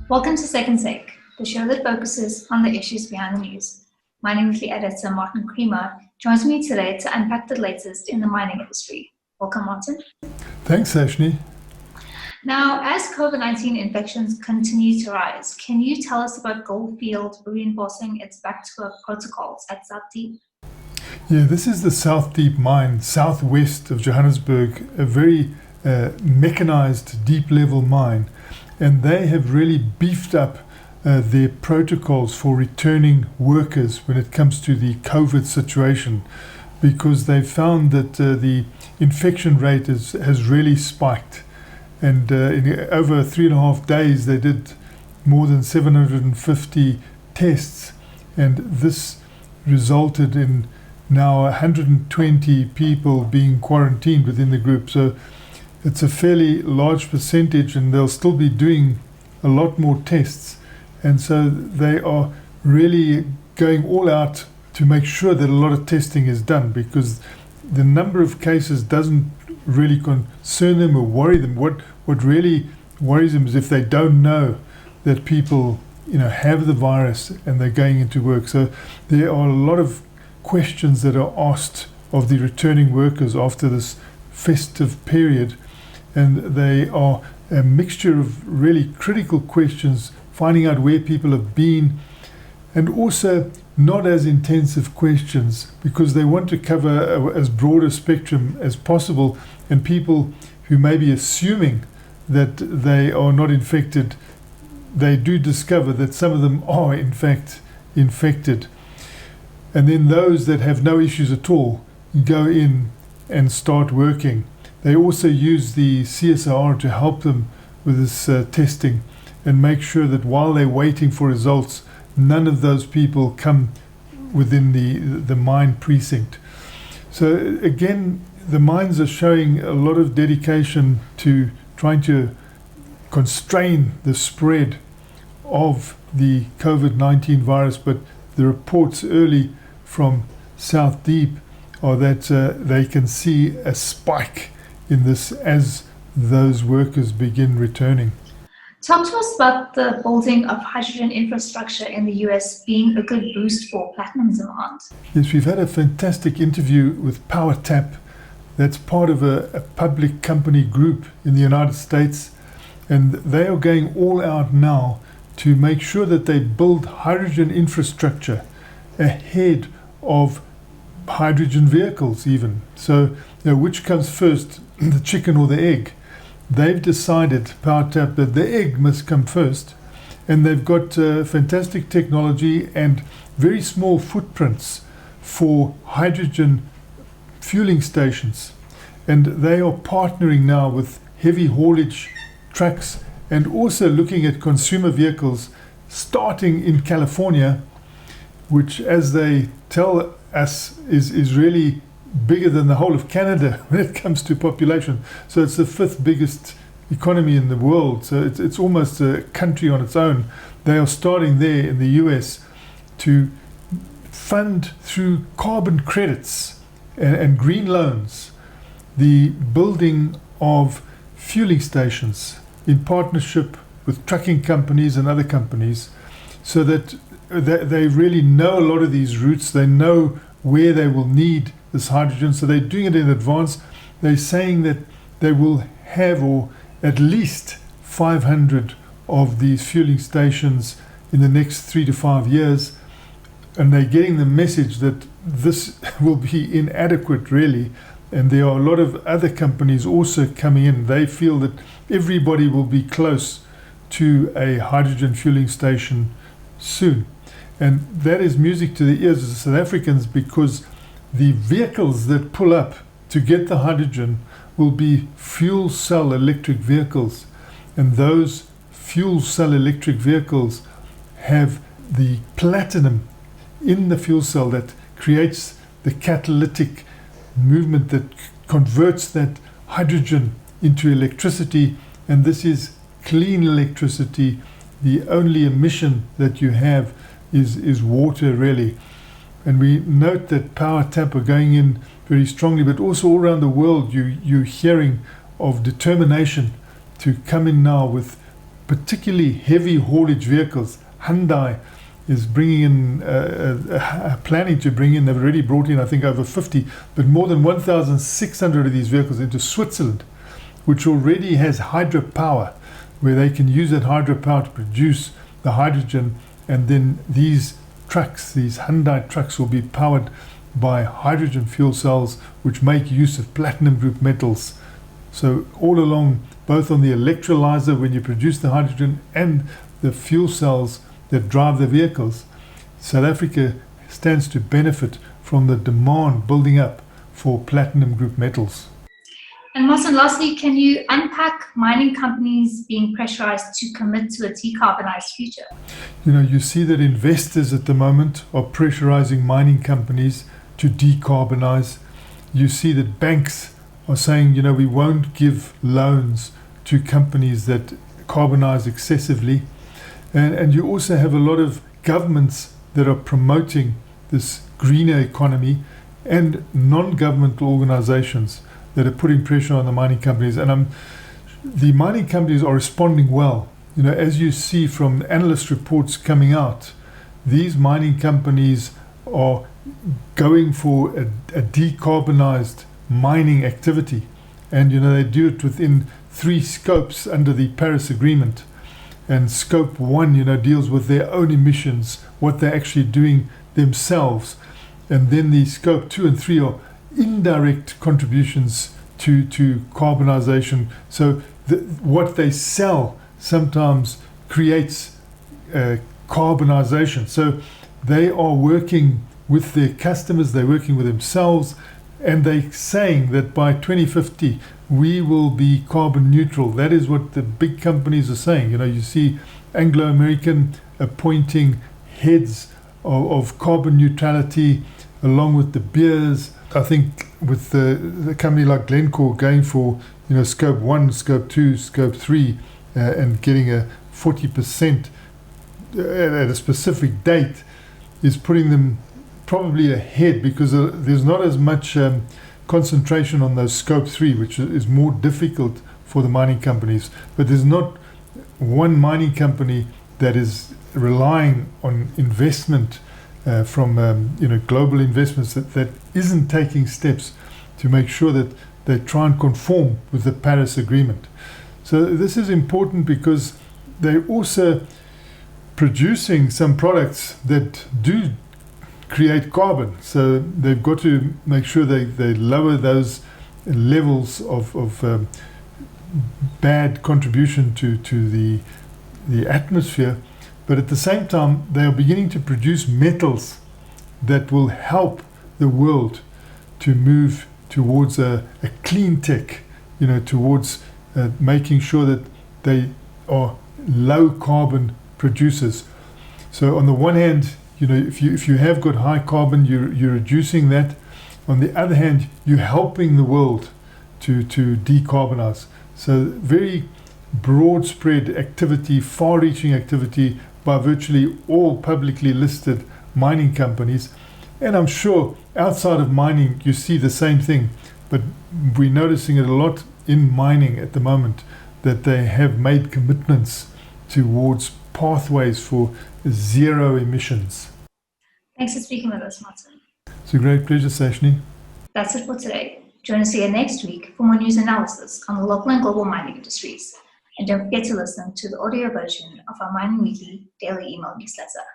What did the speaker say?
Welcome to Second Sake, the show that focuses on the issues behind the news. My name is the editor, Martin Creamer, joins me today to unpack the latest in the mining industry. Welcome, Martin. Thanks, Ashley. Now, as COVID-19 infections continue to rise, can you tell us about Goldfield reinforcing its back-to-work protocols at South Deep? Yeah, this is the South Deep mine, southwest of Johannesburg, a very mechanized deep-level mine. And they have really beefed up their protocols for returning workers when it comes to the COVID situation, because they've found that the infection rate has really spiked. And in over 3.5 days, they did more than 750 tests. And this resulted in now 120 people being quarantined within the group. So it's a fairly large percentage, and they'll still be doing a lot more tests. And so they are really going all out to make sure that a lot of testing is done, because the number of cases doesn't really concern them or worry them. What really worries them is if they don't know that people have the virus and they're going into work. So there are a lot of questions that are asked of the returning workers after this festive period, and they are a mixture of really critical questions, finding out where people have been, and also not as intensive questions, because they want to cover as broad a spectrum as possible, and people who may be assuming that they are not infected, they do discover that some of them are in fact infected. And then those that have no issues at all go in and start working. They also use the CSR to help them with this testing and make sure that while they're waiting for results, none of those people come within the mine precinct. So again, the mines are showing a lot of dedication to trying to constrain the spread of the COVID-19 virus, but the reports early from South Deep are that they can see a spike in this as those workers begin returning. Talk to us about the building of hydrogen infrastructure in the US being a good boost for platinum demand. Yes, we've had a fantastic interview with PowerTap, that's part of a public company group in the United States, and they are going all out now to make sure that they build hydrogen infrastructure ahead of hydrogen vehicles even. So which comes first, the chicken or the egg? They've decided, PowerTap, that the egg must come first, and they've got fantastic technology and very small footprints for hydrogen fueling stations. And they are partnering now with heavy haulage trucks and also looking at consumer vehicles starting in California, which, as they tell us, is really bigger than the whole of Canada when it comes to population. So it's the 5th biggest economy in the world. So it's almost a country on its own. They are starting there in the US to fund through carbon credits and green loans the building of fueling stations in partnership with trucking companies and other companies, so that they really know a lot of these routes. They know where they will need this hydrogen, so they're doing it in advance. They're saying that they will have or at least 500 of these fueling stations in the next 3 to 5 years, and they're getting the message that this will be inadequate really, and there are a lot of other companies also coming in. They feel that everybody will be close to a hydrogen fueling station soon, and that is music to the ears of the South Africans, because the vehicles that pull up to get the hydrogen will be fuel cell electric vehicles, and those fuel cell electric vehicles have the platinum in the fuel cell that creates the catalytic movement that converts that hydrogen into electricity, and this is clean electricity. The only emission that you have is water really. And we note that PowerTap are going in very strongly, but also all around the world you're hearing of determination to come in now with particularly heavy haulage vehicles. Hyundai is bringing in, planning to bring in, they've already brought in, I think, over 50, but more than 1,600 of these vehicles into Switzerland, which already has hydropower, where they can use that hydropower to produce the hydrogen, and then these trucks, these Hyundai trucks, will be powered by hydrogen fuel cells, which make use of platinum group metals. So all along, both on the electrolyzer when you produce the hydrogen and the fuel cells that drive the vehicles, South Africa stands to benefit from the demand building up for platinum group metals. And Martin, lastly, can you unpack mining companies being pressurized to commit to a decarbonized future? You see that investors at the moment are pressurizing mining companies to decarbonize. You see that banks are saying, we won't give loans to companies that carbonize excessively. And you also have a lot of governments that are promoting this greener economy, and non-governmental organizations that are putting pressure on the mining companies. And the mining companies are responding well. As you see from analyst reports coming out, these mining companies are going for a decarbonized mining activity. And, they do it within 3 scopes under the Paris Agreement. And scope 1, deals with their own emissions, what they're actually doing themselves. And then the scope 2 and 3 are indirect contributions to carbonisation. So what they sell sometimes creates carbonisation. So they are working with their customers, they're working with themselves, and they're saying that by 2050 we will be carbon neutral. That is what the big companies are saying. You see Anglo American appointing heads of carbon neutrality along with the beers. I think with the company like Glencore going for scope 1, scope 2, scope 3, and getting a 40% at a specific date is putting them probably ahead, because there's not as much concentration on those scope 3, which is more difficult for the mining companies. But there's not one mining company that is relying on investment from global investments that isn't taking steps to make sure that they try and conform with the Paris Agreement. So this is important because they're also producing some products that do create carbon. So they've got to make sure they lower those levels of bad contribution to the atmosphere. But at the same time, they are beginning to produce metals that will help the world to move towards a clean tech, towards making sure that they are low carbon producers. So on the one hand, if you have got high carbon, you're reducing that. On the other hand, you're helping the world to decarbonize. So very broad spread activity, far-reaching activity by virtually all publicly listed mining companies. And I'm sure outside of mining you see the same thing, but we're noticing it a lot in mining at the moment, that they have made commitments towards pathways for zero emissions. Thanks for speaking with us, Martin. It's a great pleasure, Sashni. That's it for today. Join us again next week for more news analysis on the local and global mining industries. And don't forget to listen to the audio version of our Mining Weekly daily email newsletter.